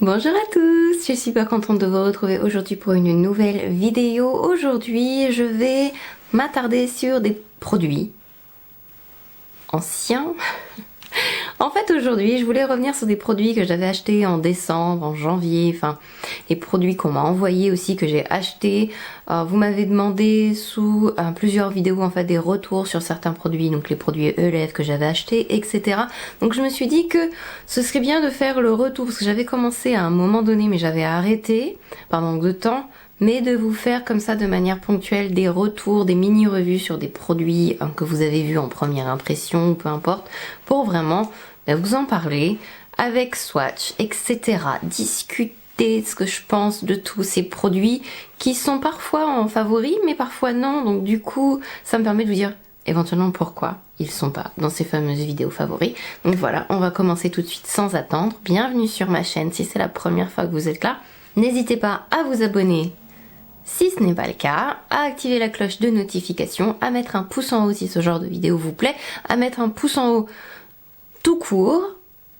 Bonjour à tous, je suis super contente de vous retrouver aujourd'hui pour une nouvelle vidéo. Aujourd'hui, je vais m'attarder sur des produits anciens. En fait, aujourd'hui, je voulais revenir sur des produits que j'avais achetés en décembre, en janvier, enfin, les produits qu'on m'a envoyés aussi, que j'ai achetés. Vous m'avez demandé sous plusieurs vidéos, en fait, des retours sur certains produits, donc les produits ELF que j'avais achetés, etc. Donc je me suis dit que ce serait bien de faire le retour, parce que j'avais commencé à un moment donné, mais j'avais arrêté, par manque de temps, mais de vous faire comme ça de manière ponctuelle des retours, des mini-revues sur des produits que vous avez vus en première impression, peu importe, pour vraiment vous en parler avec Swatch, etc. Discuter de ce que je pense de tous ces produits qui sont parfois en favoris, mais parfois non. Donc du coup, ça me permet de vous dire éventuellement pourquoi ils sont pas dans ces fameuses vidéos favoris. Donc voilà, on va commencer tout de suite sans attendre. Bienvenue sur ma chaîne si c'est la première fois que vous êtes là. N'hésitez pas à vous abonner si ce n'est pas le cas, à activer la cloche de notification, à mettre un pouce en haut si ce genre de vidéo vous plaît, à mettre un pouce en haut tout court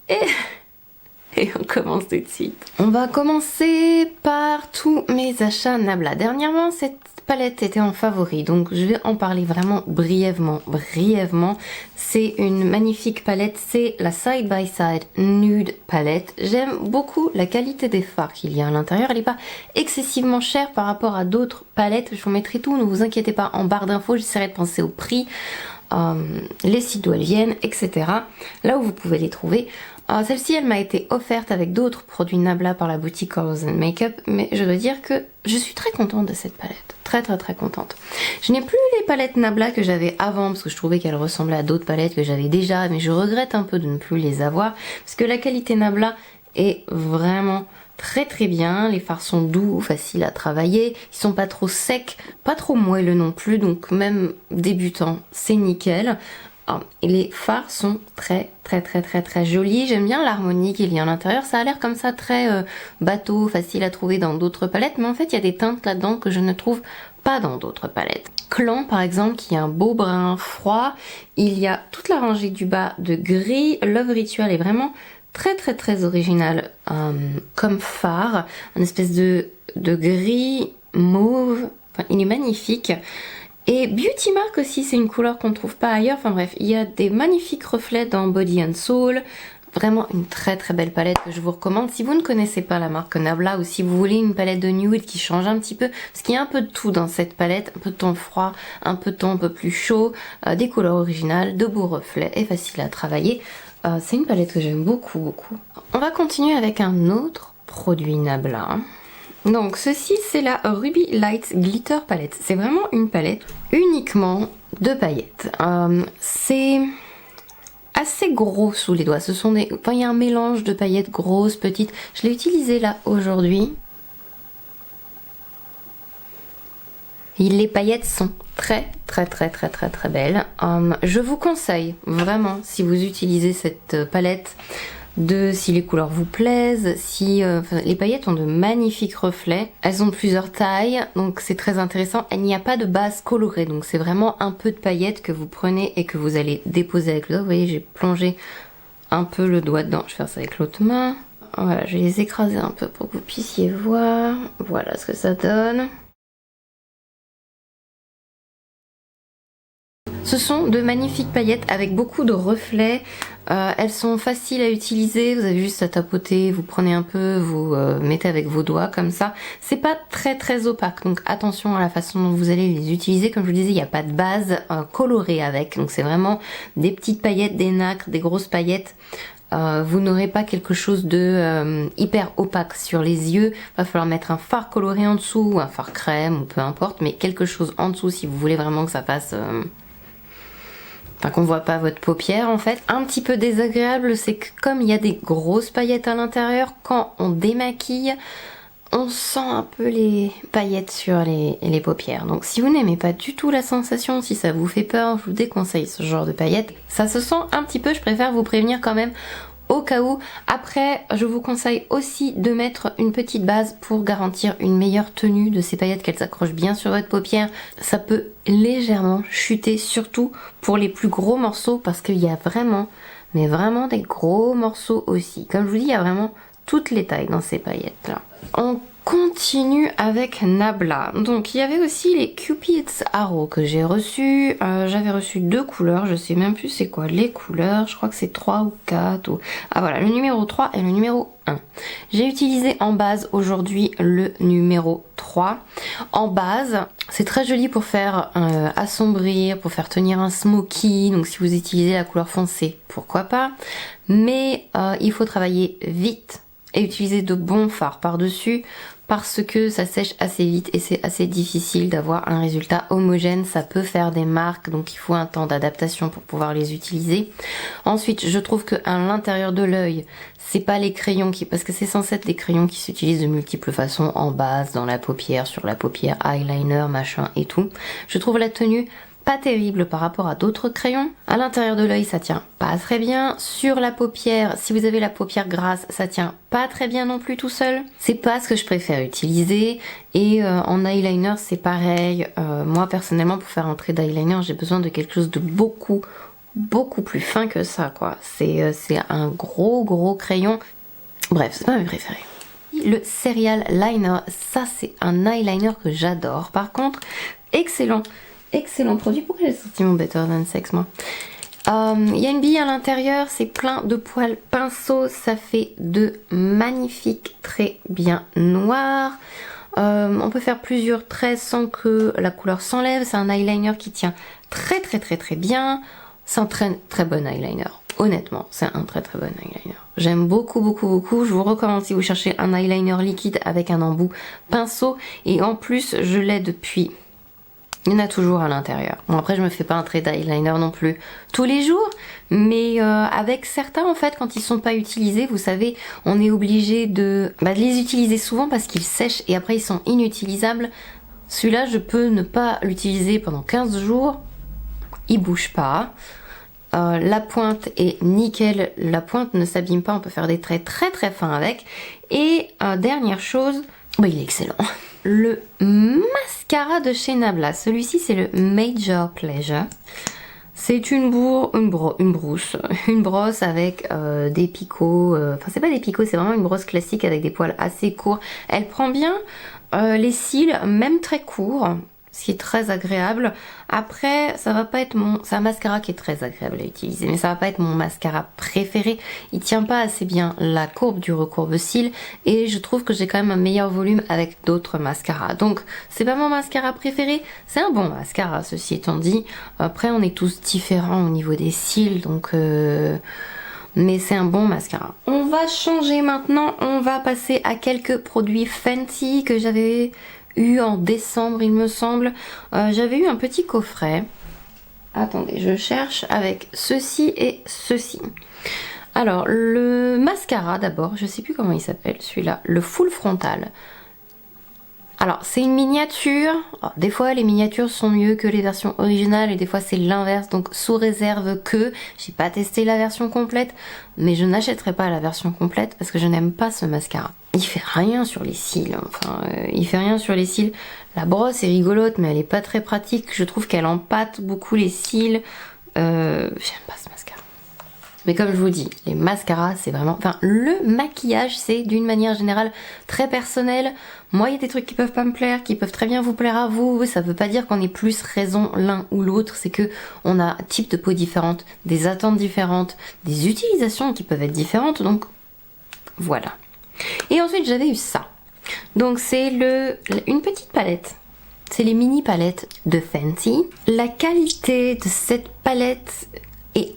et on commence tout de suite. On va commencer par tous mes achats Nabla. Dernièrement, cette palette était en favori, donc je vais en parler vraiment brièvement. C'est une magnifique palette, c'est la Side by Side Nude palette. J'aime beaucoup la qualité des fards qu'il y a à l'intérieur. Elle n'est pas excessivement chère par rapport à d'autres palettes. Je vous mettrai tout, ne vous inquiétez pas, en barre d'infos. J'essaierai de penser au prix, les sites d'où elles viennent, etc. Là où vous pouvez les trouver. Celle-ci, elle m'a été offerte avec d'autres produits Nabla par la boutique Colors and Makeup, mais je dois dire que je suis très contente de cette palette. Très contente. Je n'ai plus les palettes Nabla que j'avais avant, parce que je trouvais qu'elles ressemblaient à d'autres palettes que j'avais déjà, mais je regrette un peu de ne plus les avoir, parce que la qualité Nabla est vraiment très bien. Les fards sont doux, faciles à travailler, ils sont pas trop secs, pas trop moelleux non plus, donc même débutant, c'est nickel. Et les fards sont très jolis. J'aime bien l'harmonie qu'il y a à l'intérieur. Ça a l'air comme ça très bateau, facile à trouver dans d'autres palettes. Mais en fait, il y a des teintes là-dedans que je ne trouve pas dans d'autres palettes. Clan, par exemple, qui a un beau brun froid. Il y a toute la rangée du bas de gris. Love Ritual est vraiment très original comme fard. Une espèce de gris mauve. Enfin, il est magnifique. Et Beauty Mark aussi, c'est une couleur qu'on ne trouve pas ailleurs. Enfin bref, il y a des magnifiques reflets dans Body and Soul. Vraiment une très belle palette que je vous recommande. Si vous ne connaissez pas la marque Nabla ou si vous voulez une palette de nude qui change un petit peu, parce qu'il y a un peu de tout dans cette palette, un peu de ton froid, un peu de ton un peu plus chaud, des couleurs originales, de beaux reflets et facile à travailler. C'est une palette que j'aime beaucoup. On va continuer avec un autre produit Nabla. Donc ceci c'est la Ruby Lights Glitter Palette. C'est vraiment une palette uniquement de paillettes. C'est assez gros sous les doigts. Enfin, il y a un mélange de paillettes grosses, petites. Je l'ai utilisé là aujourd'hui. Les paillettes sont très belles. Je vous conseille vraiment, si vous utilisez cette palette, si les couleurs vous plaisent, les paillettes ont de magnifiques reflets, elles ont plusieurs tailles, donc c'est très intéressant. Il n'y a pas de base colorée, donc c'est vraiment un peu de paillettes que vous prenez et que vous allez déposer avec le doigt. Vous voyez, j'ai plongé un peu le doigt dedans, je vais faire ça avec l'autre main. Voilà, je vais les écraser un peu pour que vous puissiez voir. Voilà ce que ça donne. Ce sont de magnifiques paillettes avec beaucoup de reflets. Elles sont faciles à utiliser, vous avez juste à tapoter, vous prenez un peu, vous mettez avec vos doigts comme ça. C'est pas très opaque, donc attention à la façon dont vous allez les utiliser. Comme je vous disais, il n'y a pas de base colorée avec, donc c'est vraiment des petites paillettes, des nacres, des grosses paillettes. Vous n'aurez pas quelque chose de hyper opaque sur les yeux. Il va falloir mettre un fard coloré en dessous, ou un fard crème, ou peu importe, mais quelque chose en dessous si vous voulez vraiment que ça fasse... Enfin, qu'on voit pas votre paupière en fait. Un petit peu désagréable, c'est que comme il y a des grosses paillettes à l'intérieur, quand on démaquille, on sent un peu les paillettes sur les paupières. Donc si vous n'aimez pas du tout la sensation, si ça vous fait peur, je vous déconseille ce genre de paillettes. Ça se sent un petit peu, je préfère vous prévenir quand même au cas où. Après, je vous conseille aussi de mettre une petite base pour garantir une meilleure tenue de ces paillettes, qu'elles s'accrochent bien sur votre paupière. Ça peut légèrement chuter, surtout pour les plus gros morceaux, parce qu'il y a vraiment, mais vraiment des gros morceaux aussi. Comme je vous dis, il y a vraiment toutes les tailles dans ces paillettes là. On continue avec Nabla. Donc il y avait aussi les Cupid's Arrow que j'ai reçus. J'avais reçu 2 couleurs, je sais même plus c'est quoi les couleurs, je crois que c'est 3 ou 4 ou... Ah voilà, le numéro 3 et le numéro 1. J'ai utilisé en base aujourd'hui le numéro 3. En base, c'est très joli pour faire assombrir, pour faire tenir un smoky, donc si vous utilisez la couleur foncée, pourquoi pas. Mais il faut travailler vite et utiliser de bons fards par-dessus parce que ça sèche assez vite et c'est assez difficile d'avoir un résultat homogène. Ça peut faire des marques, donc il faut un temps d'adaptation pour pouvoir les utiliser. Ensuite, je trouve que à l'intérieur de l'œil, c'est pas les crayons qui... parce que c'est censé être des crayons qui s'utilisent de multiples façons, en base, dans la paupière, sur la paupière, eyeliner, machin et tout. Je trouve la tenue pas terrible par rapport à d'autres crayons. À l'intérieur de l'œil, ça tient pas très bien. Sur la paupière, si vous avez la paupière grasse, ça tient pas très bien non plus tout seul. C'est pas ce que je préfère utiliser. Et en eyeliner, c'est pareil. Moi, personnellement, pour faire un trait d'eyeliner, j'ai besoin de quelque chose de beaucoup plus fin que ça, quoi. C'est un gros crayon. Bref, c'est pas mes préférés. Le Serial Liner, ça c'est un eyeliner que j'adore. Par contre, excellent produit. Pourquoi j'ai sorti mon Better Than Sex, moi? Il y a une bille à l'intérieur, c'est plein de poils pinceau, ça fait de magnifiques traits bien noirs. On peut faire plusieurs traits sans que la couleur s'enlève. C'est un eyeliner qui tient très bien. C'est un très bon eyeliner. Honnêtement, c'est un très bon eyeliner. J'aime beaucoup. Je vous recommande si vous cherchez un eyeliner liquide avec un embout pinceau. Et en plus, je l'ai depuis... Il y en a toujours à l'intérieur. Bon, après, je me fais pas un trait d'eyeliner non plus tous les jours, mais avec certains, en fait, quand ils sont pas utilisés, vous savez, on est obligé de les utiliser souvent parce qu'ils sèchent et après ils sont inutilisables. Celui-là, je peux ne pas l'utiliser pendant 15 jours. Il bouge pas. La pointe est nickel. La pointe ne s'abîme pas. On peut faire des traits très fins avec. Et dernière chose, il est excellent. Le mascara de chez Nabla, celui-ci c'est le Major Pleasure. C'est une brosse avec des picots, enfin c'est pas des picots, c'est vraiment une brosse classique avec des poils assez courts. Elle prend bien les cils, même très courts, ce qui est très agréable. Après, ça va pas être c'est un mascara qui est très agréable à utiliser, mais ça va pas être mon mascara préféré. Il tient pas assez bien la courbe du recourbe-cils et je trouve que j'ai quand même un meilleur volume avec d'autres mascaras. Donc, c'est pas mon mascara préféré, c'est un bon mascara, ceci étant dit. Après, on est tous différents au niveau des cils, donc... mais c'est un bon mascara. On va changer maintenant, on va passer à quelques produits Fenty que j'avais eu en décembre il me semble. J'avais eu un petit coffret. Attendez, je cherche avec ceci et ceci. Alors le mascara d'abord, je sais plus comment il s'appelle celui-là, le full frontal. Alors c'est une miniature, alors, des fois les miniatures sont mieux que les versions originales et des fois c'est l'inverse, donc sous réserve que j'ai pas testé la version complète, mais je n'achèterai pas la version complète parce que je n'aime pas ce mascara. Il fait rien sur les cils, enfin il fait rien sur les cils. La brosse est rigolote mais elle est pas très pratique, je trouve qu'elle empâte beaucoup les cils, j'aime pas ce mascara. Mais comme je vous dis, les mascaras, c'est vraiment... Enfin, le maquillage, c'est d'une manière générale très personnel. Moi, il y a des trucs qui peuvent pas me plaire, qui peuvent très bien vous plaire à vous. Ça veut pas dire qu'on ait plus raison l'un ou l'autre. C'est que on a un type de peau différente, des attentes différentes, des utilisations qui peuvent être différentes. Donc, voilà. Et ensuite, j'avais eu ça. Donc, c'est une petite palette. C'est les mini palettes de Fenty. La qualité de cette palette est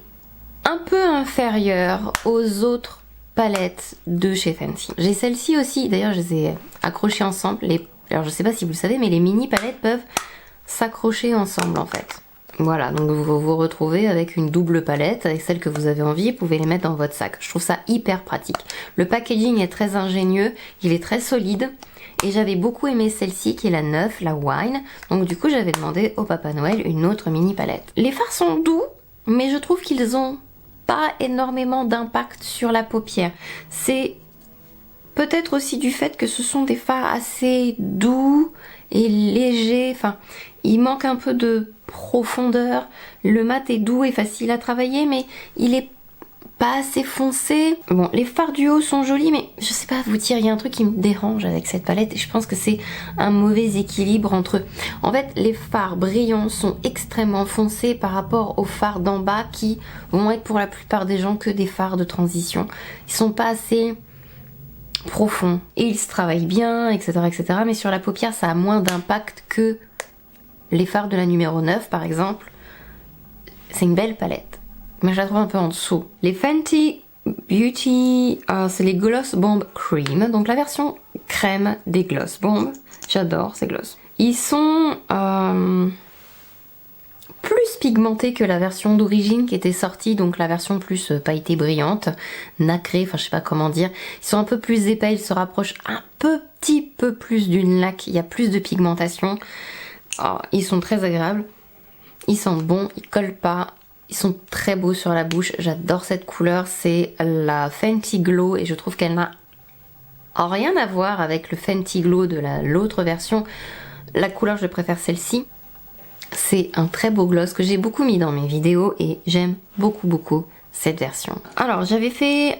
un peu inférieure aux autres palettes de chez Fenty. J'ai celle-ci aussi, d'ailleurs je les ai accrochées ensemble. Alors je sais pas si vous le savez, mais les mini palettes peuvent s'accrocher ensemble en fait. Voilà, donc vous vous retrouvez avec une double palette, avec celle que vous avez envie, vous pouvez les mettre dans votre sac. Je trouve ça hyper pratique. Le packaging est très ingénieux, il est très solide. Et j'avais beaucoup aimé celle-ci qui est la 9, la Wine. Donc du coup j'avais demandé au Papa Noël une autre mini palette. Les fards sont doux, mais je trouve qu'ils ont pas énormément d'impact sur la paupière. C'est peut-être aussi du fait que ce sont des fards assez doux et légers. Enfin, il manque un peu de profondeur. Le mat est doux et facile à travailler, mais il est pas assez foncé. Bon, les fards du haut sont jolis, mais je sais pas vous dire, il y a un truc qui me dérange avec cette palette et je pense que c'est un mauvais équilibre entre eux. En fait, les fards brillants sont extrêmement foncés par rapport aux fards d'en bas qui vont être pour la plupart des gens que des fards de transition. Ils sont pas assez profonds et ils se travaillent bien, etc., etc. Mais sur la paupière, ça a moins d'impact que les fards de la numéro 9, par exemple. C'est une belle palette, mais je la trouve un peu en dessous. Les Fenty Beauty, c'est les Gloss Bomb Cream, donc la version crème des Gloss Bomb. J'adore ces gloss. Ils sont plus pigmentés que la version d'origine qui était sortie, donc la version plus pailletée brillante, nacrée, enfin je sais pas comment dire. Ils sont un peu plus épais, ils se rapprochent un petit peu plus d'une laque, il y a plus de pigmentation. Oh, ils sont très agréables. Ils sentent bon, ils collent pas, ils sont très beaux sur la bouche. J'adore cette couleur, c'est la Fenty Glow et je trouve qu'elle n'a rien à voir avec le Fenty Glow de l'autre version. La couleur, je préfère celle-ci. C'est un très beau gloss que j'ai beaucoup mis dans mes vidéos et j'aime beaucoup cette version. Alors j'avais fait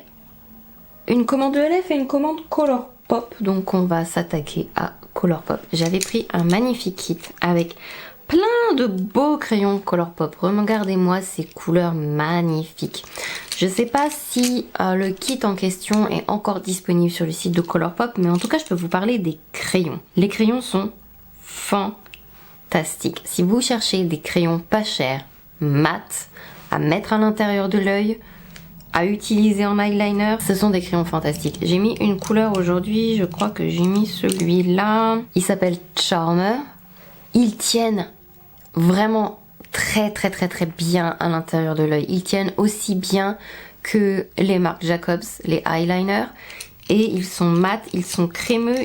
une commande ELF et une commande Colourpop, donc on va s'attaquer à Colourpop. J'avais pris un magnifique kit avec plein de beaux crayons Colourpop. Regardez-moi ces couleurs magnifiques. Je sais pas si le kit en question est encore disponible sur le site de Colourpop, mais en tout cas je peux vous parler des crayons. Les crayons sont fantastiques. Si vous cherchez des crayons pas chers, mat, à mettre à l'intérieur de l'œil, à utiliser en eyeliner, ce sont des crayons fantastiques. J'ai mis une couleur aujourd'hui, je crois que j'ai mis celui-là. Il s'appelle Charmer. Ils tiennent vraiment très bien à l'intérieur de l'œil. Ils tiennent aussi bien que les marques Jacobs, les eyeliners. Et ils sont mat, ils sont crémeux,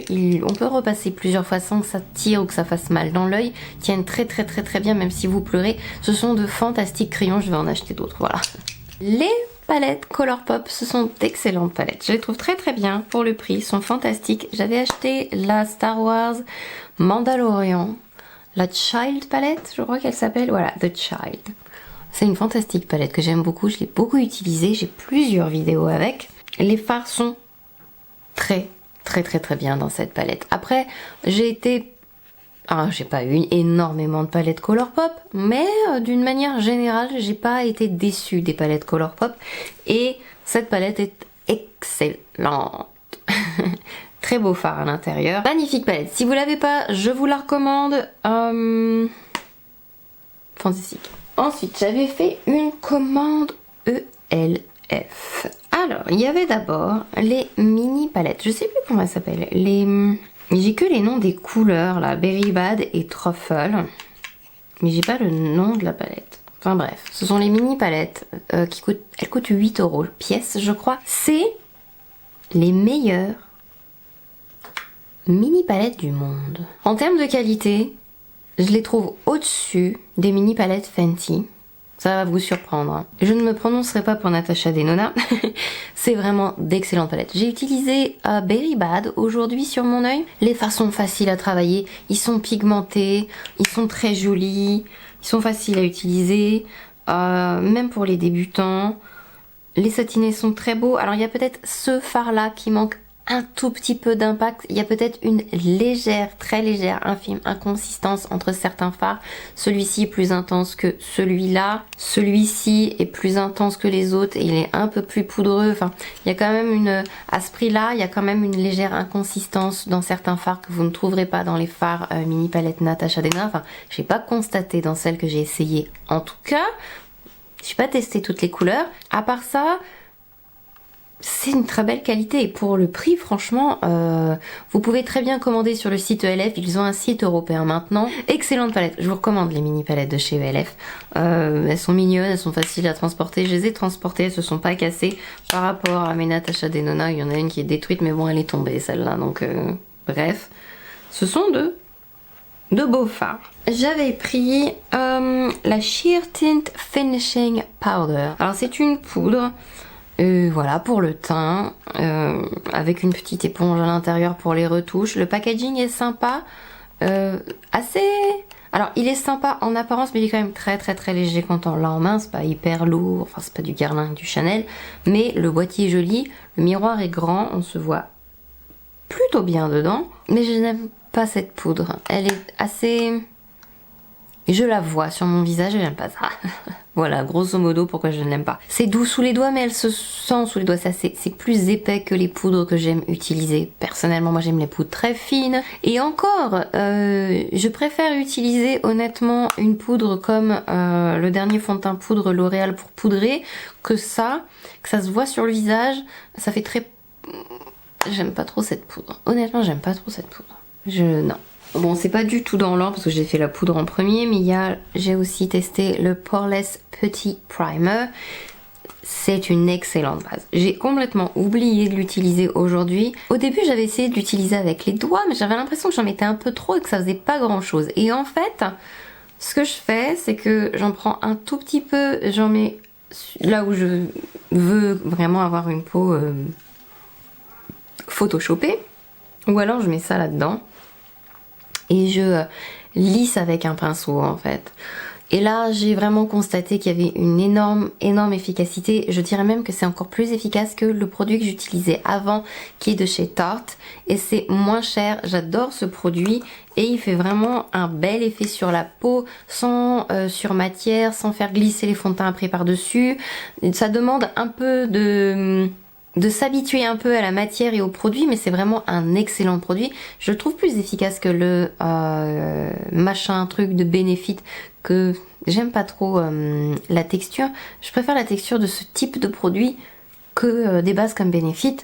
on peut repasser plusieurs fois sans que ça tire ou que ça fasse mal dans l'œil. Ils tiennent très bien même si vous pleurez. Ce sont de fantastiques crayons, je vais en acheter d'autres, voilà. Les palettes Colourpop, ce sont d'excellentes palettes. Je les trouve très bien pour le prix, ils sont fantastiques. J'avais acheté la Star Wars Mandalorian. La Child palette, je crois qu'elle s'appelle, voilà, The Child. C'est une fantastique palette que j'aime beaucoup, je l'ai beaucoup utilisée, j'ai plusieurs vidéos avec. Les fards sont très bien dans cette palette. Après, j'ai pas eu énormément de palettes Colourpop, mais d'une manière générale, j'ai pas été déçue des palettes Colourpop. Et cette palette est excellente. Très beau fard à l'intérieur. Magnifique palette. Si vous l'avez pas, je vous la recommande. Fantastique. Ensuite, j'avais fait une commande ELF. Alors, il y avait d'abord les mini palettes. Je sais plus comment elles s'appellent. J'ai que les noms des couleurs là. Berry Bad et Truffle. Mais j'ai pas le nom de la palette. Enfin bref, ce sont les mini palettes qui coûtent... Elles coûtent 8 € pièce, je crois. C'est les meilleures mini palettes du monde. En termes de qualité, je les trouve au-dessus des mini palettes Fenty. Ça va vous surprendre, hein. Je ne me prononcerai pas pour Natasha Denona. C'est vraiment d'excellentes palettes. J'ai utilisé Berry Bad aujourd'hui sur mon œil. Les fards sont faciles à travailler, ils sont pigmentés, ils sont très jolis, ils sont faciles à utiliser, même pour les débutants. Les satinés sont très beaux. Alors il y a peut-être ce fard là qui manque un tout petit peu d'impact. Il y a peut-être une légère, très légère, infime inconsistance entre certains fards. Celui-ci est plus intense que celui-là. Celui-ci est plus intense que les autres et il est un peu plus poudreux. Enfin, il y a quand même à ce prix-là, il y a quand même une légère inconsistance dans certains fards que vous ne trouverez pas dans les fards mini palette Natasha Denona. Enfin, j'ai pas constaté dans celles que j'ai essayées. En tout cas, j'ai pas testé toutes les couleurs. À part ça, c'est une très belle qualité et pour le prix franchement vous pouvez très bien commander sur le site ELF, ils ont un site européen maintenant. Excellente palette, je vous recommande les mini palettes de chez ELF. Elles sont mignonnes, elles sont faciles à transporter, je les ai transportées, elles se sont pas cassées par rapport à mes Natasha Denona. Il y en a une qui est détruite mais bon elle est tombée celle-là, donc bref, ce sont de beaux fards. J'avais pris la Sheer Tint Finishing Powder. Alors c'est une poudre voilà pour le teint avec une petite éponge à l'intérieur pour les retouches. Le packaging est sympa, assez Alors il est sympa en apparence, mais il est quand même très très très léger quand on l'a en main. C'est pas hyper lourd, enfin c'est pas du Guerlain, du Chanel, mais le boîtier est joli, le miroir est grand, on se voit plutôt bien dedans. Mais je n'aime pas cette poudre, elle est assez... Je la vois sur mon visage et j'aime pas ça. Voilà, grosso modo pourquoi je ne l'aime pas. C'est doux sous les doigts, mais elle se sent sous les doigts. C'est plus épais que les poudres que j'aime utiliser. Personnellement, moi j'aime les poudres très fines. Et encore, je préfère utiliser honnêtement une poudre comme le dernier fond de teint poudre L'Oréal pour poudrer, que ça se voit sur le visage. Ça fait très... J'aime pas trop cette poudre. Honnêtement, j'aime pas trop cette poudre. Non. Bon, c'est pas du tout dans l'ordre parce que j'ai fait la poudre en premier, mais j'ai aussi testé le Poreless Petit Primer. C'est une excellente base. J'ai complètement oublié de l'utiliser aujourd'hui. Au début, j'avais essayé de l'utiliser avec les doigts, mais j'avais l'impression que j'en mettais un peu trop et que ça faisait pas grand chose. Et en fait, ce que je fais, c'est que j'en prends un tout petit peu, j'en mets là où je veux vraiment avoir une peau photoshopée, ou alors je mets ça là-dedans. Et je lisse avec un pinceau en fait. Et là j'ai vraiment constaté qu'il y avait une énorme efficacité. Je dirais même que c'est encore plus efficace que le produit que j'utilisais avant, qui est de chez Tarte. Et c'est moins cher, j'adore ce produit. Et il fait vraiment un bel effet sur la peau, sans surmatière, sans faire glisser les fonds de teint après par-dessus. Ça demande un peu de s'habituer un peu à la matière et au produit, mais c'est vraiment un excellent produit. Je le trouve plus efficace que le machin truc de Benefit, que j'aime pas trop la texture. Je préfère la texture de ce type de produit que des bases comme Benefit.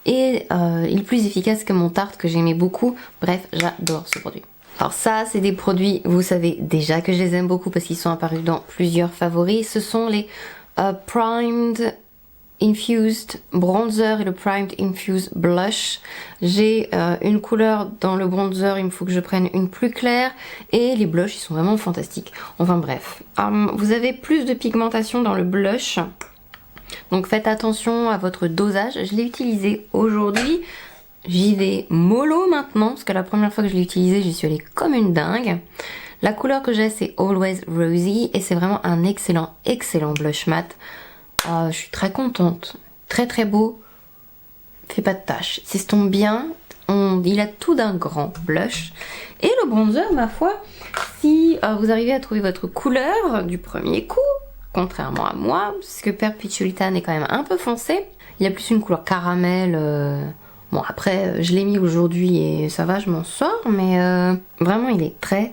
Et il est plus efficace que mon Tarte que j'aimais beaucoup. Bref, j'adore ce produit. Alors ça, c'est des produits, vous savez déjà que je les aime beaucoup parce qu'ils sont apparus dans plusieurs favoris. Ce sont les Primed Infused Bronzer et le Primed Infused Blush. J'ai une couleur dans le bronzer, il me faut que je prenne une plus claire, et les blushs ils sont vraiment fantastiques. Enfin bref, vous avez plus de pigmentation dans le blush, donc faites attention à votre dosage. Je l'ai utilisé aujourd'hui, j'y vais mollo maintenant, parce que la première fois que je l'ai utilisé j'y suis allée comme une dingue. La couleur que j'ai c'est Always Rosy et c'est vraiment un excellent blush mat. Je suis très contente, très beau, fait pas de taches, s'estompe bien, il a tout d'un grand blush. Et le bronzer, ma foi, si vous arrivez à trouver votre couleur du premier coup, contrairement à moi, parce que Perpetual est quand même un peu foncé, il y a plus une couleur caramel. Bon après je l'ai mis aujourd'hui et ça va, je m'en sors, mais vraiment il est très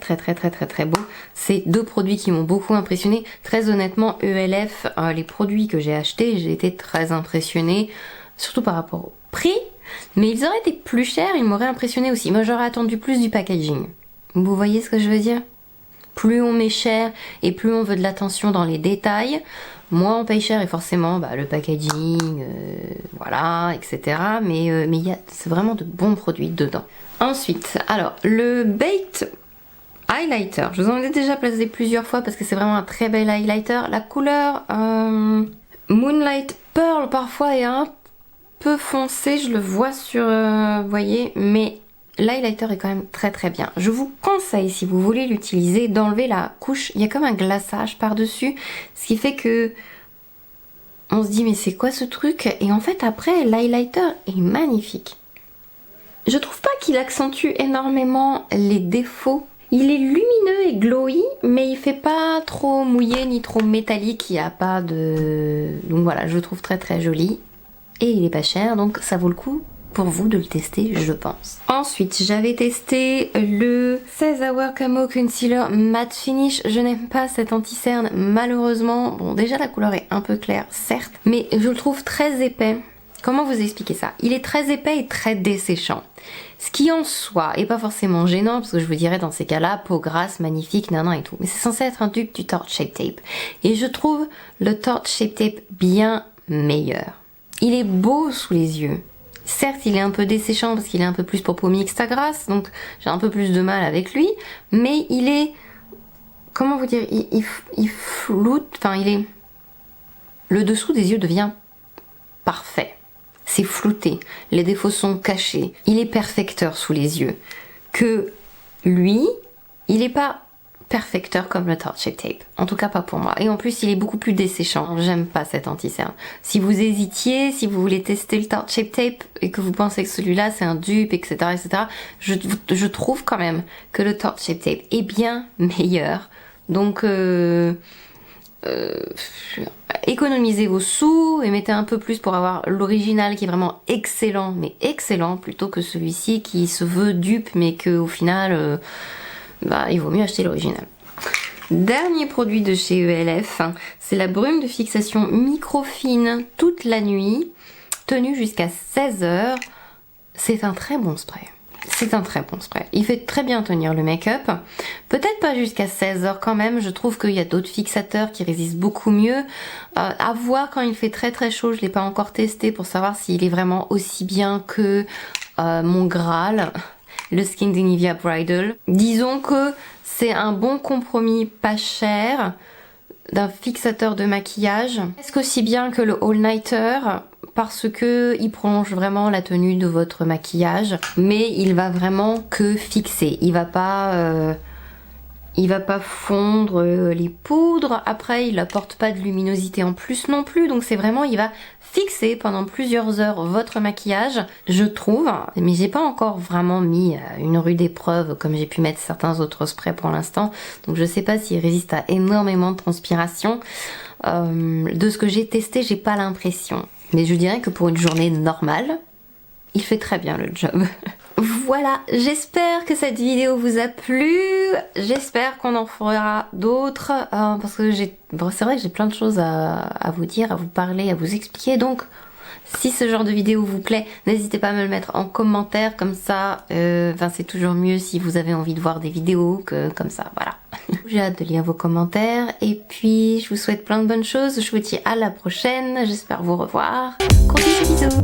beau. C'est deux produits qui m'ont beaucoup impressionné. Très honnêtement, ELF, les produits que j'ai achetés, j'ai été très impressionnée, surtout par rapport au prix, mais ils auraient été plus chers, ils m'auraient impressionné aussi. Moi j'aurais attendu plus du packaging. Vous voyez ce que je veux dire? Plus on met cher et plus on veut de l'attention dans les détails, moins on paye cher et forcément le packaging, voilà, etc. Mais c'est vraiment de bons produits dedans. Ensuite, alors le Baked Highlighter, je vous en ai déjà placé plusieurs fois parce que c'est vraiment un très bel highlighter. La couleur Moonlight Pearl parfois est un peu foncée, je le vois sur, vous voyez, mais l'highlighter est quand même très bien. Je vous conseille, si vous voulez l'utiliser, d'enlever la couche. Il y a comme un glaçage par-dessus, ce qui fait que on se dit mais c'est quoi ce truc? Et en fait après l'highlighter est magnifique. Je trouve pas qu'il accentue énormément les défauts. Il est lumineux et glowy, mais il fait pas trop mouillé ni trop métallique. Il n'y a pas de... Donc voilà, je le trouve très joli. Et il est pas cher, donc ça vaut le coup pour vous de le tester, je pense. Ensuite, j'avais testé le 16 Hour Camo Concealer Matte Finish. Je n'aime pas cet anti-cerne, malheureusement. Bon, déjà la couleur est un peu claire, certes, mais je le trouve très épais. Comment vous expliquer ça? Il est très épais et très desséchant. Ce qui en soi est pas forcément gênant, parce que je vous dirais dans ces cas-là, peau grasse, magnifique, nanan et tout. Mais c'est censé être un dupe du Tarte Shape Tape. Et je trouve le Tarte Shape Tape bien meilleur. Il est beau sous les yeux. Certes, il est un peu desséchant parce qu'il est un peu plus pour peau mixte à grasse, donc j'ai un peu plus de mal avec lui, mais il est... Comment vous dire? Il floute, enfin il est... Le dessous des yeux devient parfait. C'est flouté, les défauts sont cachés, il est perfecteur sous les yeux. Que lui, il est pas perfecteur comme le Tarte Shape Tape. En tout cas pas pour moi. Et en plus il est beaucoup plus desséchant. J'aime pas cet anti-cerne. Si vous hésitiez, si vous voulez tester le Tarte Shape Tape et que vous pensez que celui-là c'est un dupe, etc., etc., je trouve quand même que le Tarte Shape Tape est bien meilleur. Donc économisez vos sous et mettez un peu plus pour avoir l'original qui est vraiment excellent, mais excellent, plutôt que celui-ci qui se veut dupe mais que au final il vaut mieux acheter l'original. Dernier produit de chez ELF, c'est la brume de fixation microfine toute la nuit, tenue jusqu'à 16 h. C'est un très bon spray. C'est un très bon spray. Il fait très bien tenir le make-up. Peut-être pas jusqu'à 16 h quand même. Je trouve qu'il y a d'autres fixateurs qui résistent beaucoup mieux. À voir quand il fait très très chaud. Je l'ai pas encore testé pour savoir s'il est vraiment aussi bien que mon Graal, le Skin de Nivea Bridal. Disons que c'est un bon compromis pas cher d'un fixateur de maquillage. Presque aussi bien que le All Nighter parce que il prolonge vraiment la tenue de votre maquillage, mais il va vraiment que fixer. Il va pas fondre les poudres. Après, il apporte pas de luminosité en plus non plus. Donc c'est vraiment, il va fixer pendant plusieurs heures votre maquillage, je trouve. Mais j'ai pas encore vraiment mis une rude épreuve comme j'ai pu mettre certains autres sprays pour l'instant. Donc je sais pas s'il résiste à énormément de transpiration. De ce que j'ai testé, j'ai pas l'impression. Mais je dirais que pour une journée normale, il fait très bien le job. Voilà, j'espère que cette vidéo vous a plu, j'espère qu'on en fera d'autres, parce que c'est vrai que j'ai plein de choses à vous dire, à vous parler, à vous expliquer, donc si ce genre de vidéo vous plaît, n'hésitez pas à me le mettre en commentaire, comme ça, c'est toujours mieux si vous avez envie de voir des vidéos que comme ça, voilà. J'ai hâte de lire vos commentaires, et puis je vous souhaite plein de bonnes choses, je vous dis à la prochaine, j'espère vous revoir, gros bisous.